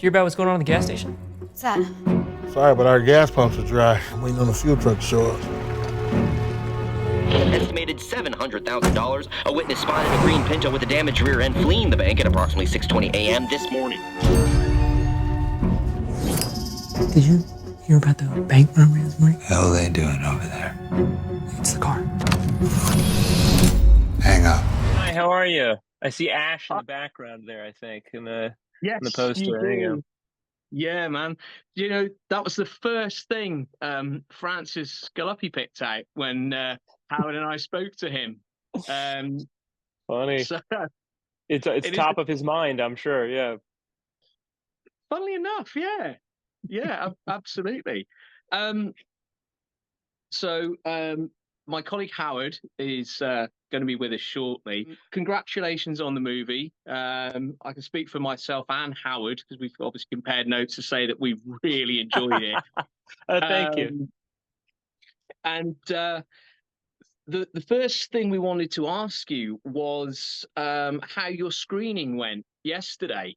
hear about what's going on in the gas station? What's that? Sorry, but our gas pumps are dry. I'm waiting on the fuel truck to show up. Estimated $700,000. A witness spotted a green Pinto with a damaged rear end fleeing the bank at approximately 6:20 a.m. this morning. Did you hear about the bank robbery this morning? Hell they doing over there? It's the car. Hang up. Hi, how are you? I see Ash in the background there, I think, in the poster. You There you do. go. Yeah, man. You know, that was the first thing Francis Gallupi picked out when Howard and I spoke to him. Funny. So, It's it top of his mind, I'm sure. Yeah. funnily enough, yeah, absolutely. So my colleague Howard is going to be with us shortly. Congratulations on the movie. I can speak for myself and Howard because we've obviously compared notes to say that we really enjoyed it. Thank you. And the first thing we wanted to ask you was how your screening went yesterday.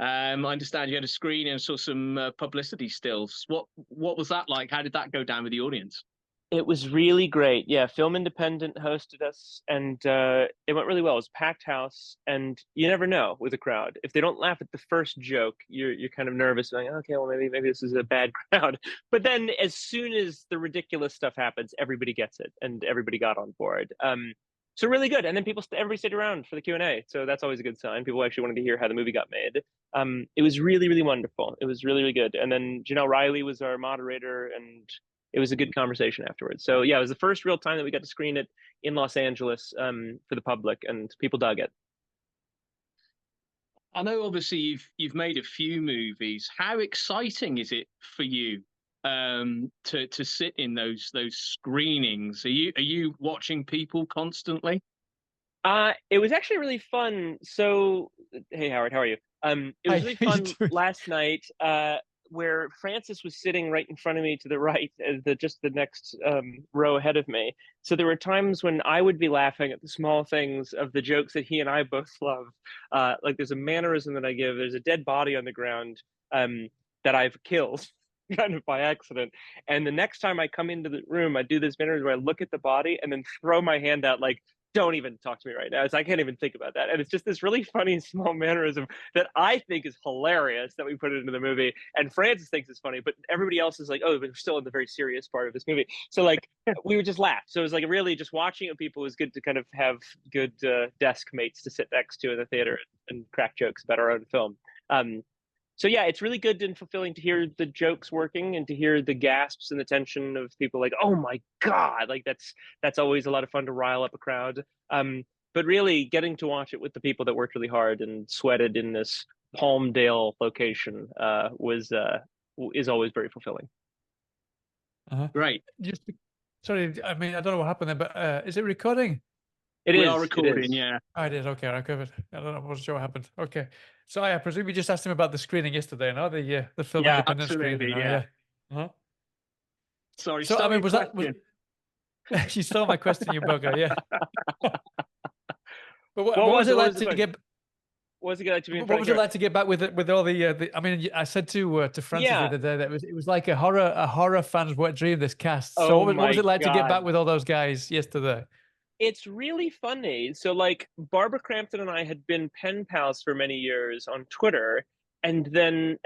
I understand you had a screening and saw some publicity stills. What was that like? How did that go down with the audience? It was really great. Yeah, Film Independent hosted us, and it went really well. It was a packed house, and you never know with a crowd. If they don't laugh at the first joke, you're kind of nervous, like, okay, well, maybe this is a bad crowd. But then as soon as the ridiculous stuff happens, everybody gets it, and everybody got on board. So really good. And then everybody stayed around for the Q&A, so that's always a good sign. People actually wanted to hear how the movie got made. It was really, really wonderful. It was really, really good. And then Janelle Riley was our moderator, and it was a good conversation afterwards. So yeah, it was the first real time that we got to screen it in Los Angeles for the public, and people dug it. I know obviously you've made a few movies. How exciting is it for you to sit in those screenings? Are you watching people constantly? It was actually really fun. So hey Howard, how are you? It was really fun last night. Where Francis was sitting right in front of me to the right, just the next row ahead of me. So there were times when I would be laughing at the small things of the jokes that he and I both love. Like there's a mannerism that I give. There's a dead body on the ground that I've killed kind of by accident. And the next time I come into the room, I do this mannerism where I look at the body and then throw my hand out like, don't even talk to me right now. I can't even think about that. And it's just this really funny small mannerism that I think is hilarious that we put it into the movie. And Francis thinks it's funny, but everybody else is like, oh, but we're still in the very serious part of this movie. So like, we would just laugh. So it was like really just watching it, people was good to kind of have good desk mates to sit next to in the theater and crack jokes about our own film. So yeah, it's really good and fulfilling to hear the jokes working and to hear the gasps and the tension of people like, oh my God, like that's always a lot of fun to rile up a crowd. But really getting to watch it with the people that worked really hard and sweated in this Palmdale location is always very fulfilling. Great. Sorry, I mean, I don't know what happened there, but is it recording? We are recording, yeah. Oh, it is. Okay, I covered. I don't know. I wasn't sure what happened. Okay. So I presume you just asked him about the screening yesterday, no? The film independent absolutely, screening. yeah. Uh-huh. Sorry, so I mean, was you stole my question, you bugger, yeah. But what was it like to get? What was it like to be? What was it like to get back with all the? I mean, I said to Francis the other day that it was like a horror fan's wet dream. This cast. So what was it like to get back with all those guys yesterday? It's really funny. So like Barbara Crampton and I had been pen pals for many years on Twitter, and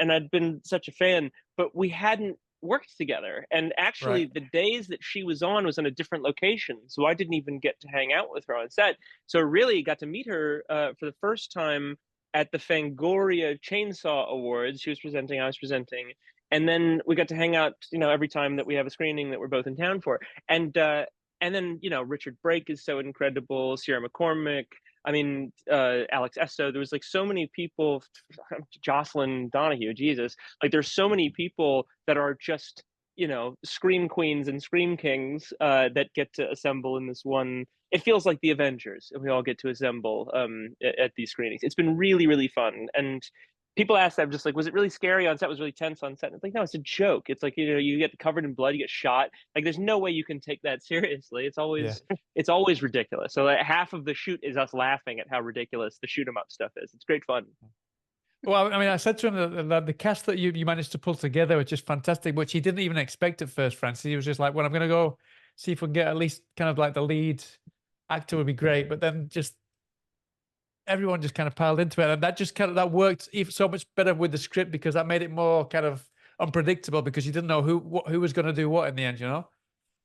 I'd been such a fan, but we hadn't worked together. And actually the days that she was on a different location. So I didn't even get to hang out with her on set. So really got to meet her for the first time at the Fangoria Chainsaw Awards. She was presenting, I was presenting. And then we got to hang out, every time that we have a screening that we're both in town for. And then, Richard Brake is so incredible, Sierra McCormick, I mean, Alex Esso, there was like so many people, Jocelyn Donahue, Jesus, like there's so many people that are just, scream queens and scream kings that get to assemble in this one. It feels like the Avengers, and we all get to assemble at these screenings. It's been really, really fun. And people ask that, just like, was it really scary on set? Was it really tense on set? And it's like, no, it's a joke. It's like, you get covered in blood, you get shot. Like, there's no way you can take that seriously. It's always ridiculous. So like, half of the shoot is us laughing at how ridiculous the shoot 'em up stuff is. It's great fun. Well, I mean, I said to him that the cast that you managed to pull together was just fantastic, which he didn't even expect at first, Francis. He was just like, well, I'm going to go see if we can get at least kind of like the lead actor would be great. But then just everyone just kind of piled into it. And that just kind of, that worked even so much better with the script because that made it more kind of unpredictable because you didn't know who was going to do what in the end, you know?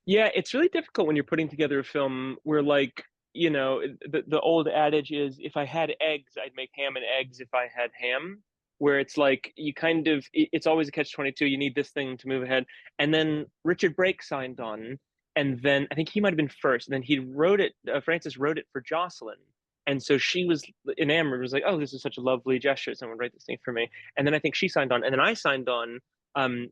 Yeah, it's really difficult when you're putting together a film where, like, you know, the old adage is, if I had eggs, I'd make ham and eggs if I had ham, where it's like you kind of, it's always a catch-22. You need this thing to move ahead. And then Richard Brake signed on, and then I think he might have been first. And then he wrote it, Francis wrote it for Jocelyn. And so she was enamored, was like, oh, this is such a lovely gesture. Someone write this thing for me. And then I think she signed on. And then I signed on. I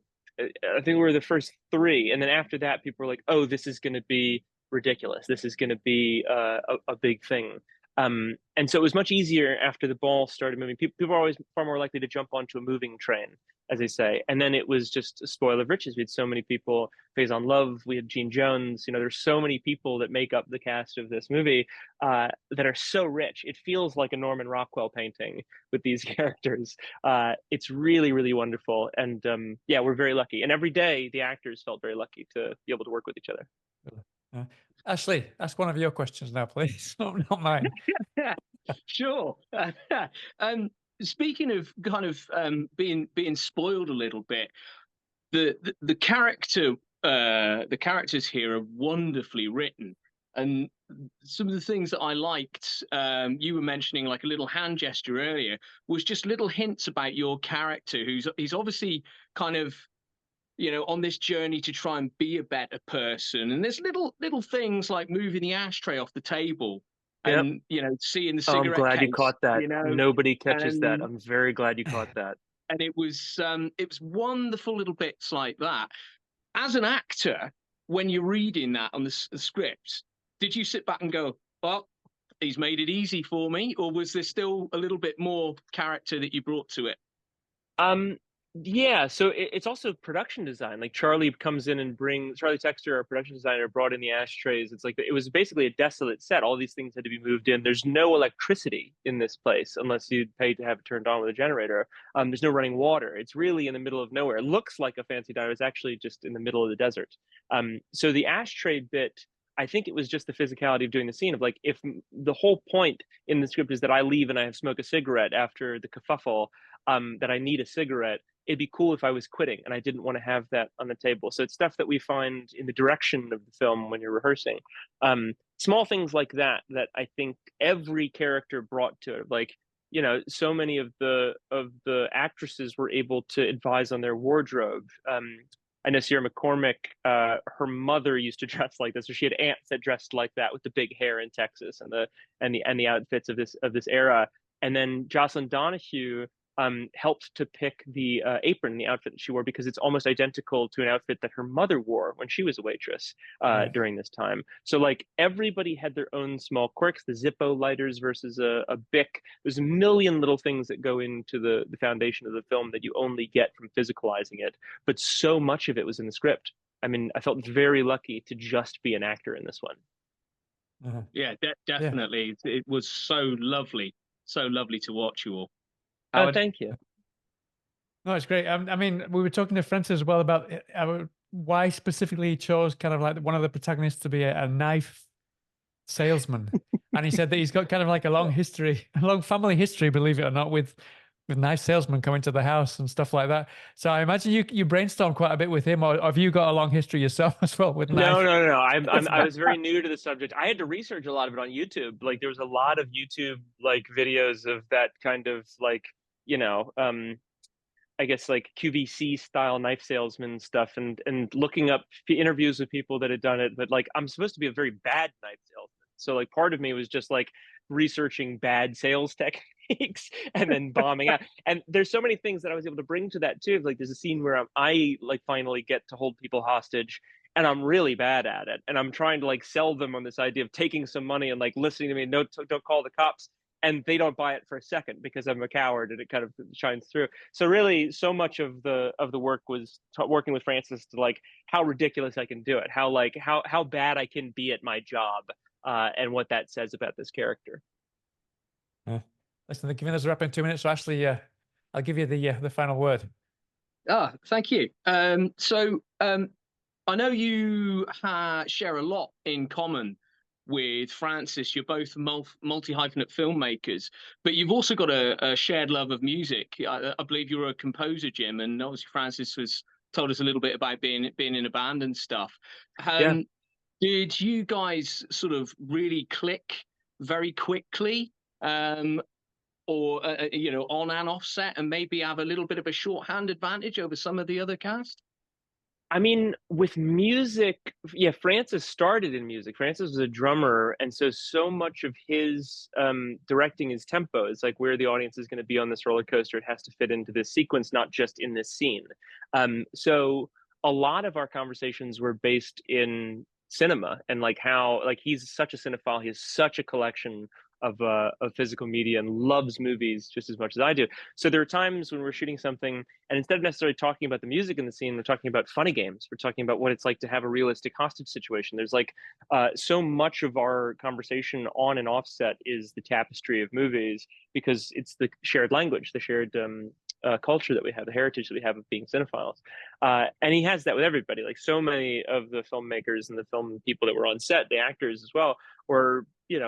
think we were the first three, and then after that, people were like, "Oh, this is going to be ridiculous. This is going to be a big thing." And so it was much easier after the ball started moving. People are always far more likely to jump onto a moving train, as they say. And then it was just a spoil of riches. We had so many people. Faison Love, we had Gene Jones. You know, there's so many people that make up the cast of this movie that are so rich. It feels like a Norman Rockwell painting with these characters. It's really, really wonderful. And yeah, we're very lucky. And every day, the actors felt very lucky to be able to work with each other. Ashley, ask one of your questions now, please. Not mine. Sure. Speaking of kind of being spoiled a little bit, the characters here are wonderfully written, and some of the things that I liked, you were mentioning like a little hand gesture earlier, was just little hints about your character, he's obviously kind of, you know, on this journey to try and be a better person. And there's little things like moving the ashtray off the table and, you know, seeing the cigarette I'm glad case, you caught that. you know? Nobody catches that. I'm very glad you caught that. And it was wonderful little bits like that. As an actor, when you're reading that on the script, did you sit back and go, well, he's made it easy for me? Or was there still a little bit more character that you brought to it? Yeah, so it's also production design. Like Charlie comes in and Charlie Texter, our production designer, brought in the ashtrays. It's like it was basically a desolate set. All these things had to be moved in. There's no electricity in this place unless you pay to have it turned on with a generator. There's no running water. It's really in the middle of nowhere. It looks like a fancy diner. It's actually just in the middle of the desert. So the ashtray bit, I think it was just the physicality of doing the scene of like, if the whole point in the script is that I leave and I have smoke a cigarette after the kerfuffle, that I need a cigarette, it'd be cool if I was quitting, and I didn't want to have that on the table. So it's stuff that we find in the direction of the film when you're rehearsing. Small things like that I think every character brought to it. Like, you know, so many of the actresses were able to advise on their wardrobe. I know Sierra McCormick, her mother used to dress like this, or she had aunts that dressed like that with the big hair in Texas and the outfits of this era. And then Jocelyn Donahue helped to pick the apron, the outfit that she wore, because it's almost identical to an outfit that her mother wore when she was a waitress during this time. So like everybody had their own small quirks, the Zippo lighters versus a Bic. There's a million little things that go into the foundation of the film that you only get from physicalizing it. But so much of it was in the script. I mean, I felt very lucky to just be an actor in this one. Yeah, definitely. Yeah. It was so lovely to watch you all. Oh, thank you. No, it's great. I mean, we were talking to Francis as well about why specifically he chose kind of like one of the protagonists to be a knife salesman. And he said that he's got kind of like a long family history, believe it or not, with knife salesmen coming to the house and stuff like that. So I imagine you brainstormed quite a bit with him, or have you got a long history yourself as well with knives? No. I was very new to the subject. I had to research a lot of it on YouTube. Like there was a lot of YouTube like videos of that kind of like, you know, I guess like QVC style knife salesman stuff, and looking up interviews with people that had done it. But like, I'm supposed to be a very bad knife salesman, so like part of me was just like researching bad sales techniques and then bombing out. And there's so many things that I was able to bring to that too. Like there's a scene where I like finally get to hold people hostage, and I'm really bad at it, and I'm trying to like sell them on this idea of taking some money and like listening to me. No, don't call the cops. And they don't buy it for a second because I'm a coward, and it kind of shines through. So really, so much of the work was working with Francis to like how ridiculous I can do it, how bad I can be at my job, and what that says about this character. Listen, they're giving us a wrap in 2 minutes. So Ashley, I'll give you the final word. Thank you. I know you share a lot in common with Francis. You're both multi-hyphenate filmmakers, but you've also got a shared love of music. I believe you're a composer, Jim, and obviously Francis told us a little bit about being in a band and stuff. Did you guys sort of really click very quickly, or on and off set, and maybe have a little bit of a shorthand advantage over some of the other cast? I mean, with music, Francis started in music. Francis was a drummer, and so much of his directing is tempo. It's like where the audience is going to be on this roller coaster. It has to fit into this sequence, not just in this scene. So a lot of our conversations were based in cinema, and like how he's such a cinephile. He has such a collection of physical media and loves movies just as much as I do. So there are times when we're shooting something, and instead of necessarily talking about the music in the scene, we're talking about funny games. We're talking about what it's like to have a realistic hostage situation. There's so much of our conversation on and off set is the tapestry of movies, because it's the shared language, the shared culture that we have, the heritage that we have of being cinephiles. And he has that with everybody. Like so many of the filmmakers and the film people that were on set, the actors as well, were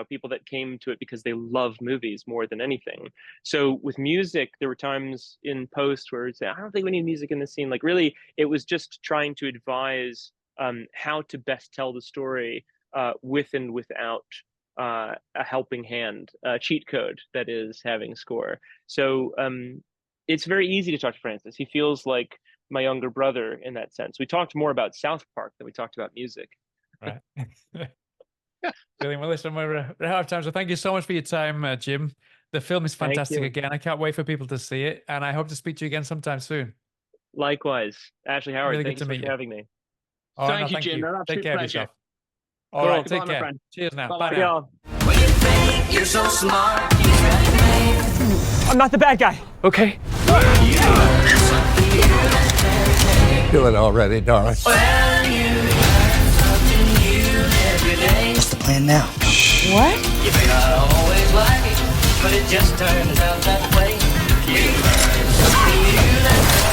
people that came to it because they love movies more than anything. So with music, there were times in post where we'd say, I don't think we need music in this scene. Like really, it was just trying to advise how to best tell the story with and without a helping hand, a cheat code that is having score. So it's very easy to talk to Francis. He feels like my younger brother in that sense. We talked more about South Park than we talked about music. Right. Brilliant. Well, listen, we're out of time. So thank you so much for your time, Jim. The film is fantastic again. I can't wait for people to see it. And I hope to speak to you again sometime soon. Likewise. Ashley Howard, really thank you so much for having me. Thank you, Jim. Take care of yourself. All right, take care. Cheers now. Bye now. You're so smart. I'm not the bad guy, okay? Do it already, darling. What's the plan now? What? You may not always like it, but it just turns out that way. You learn something new.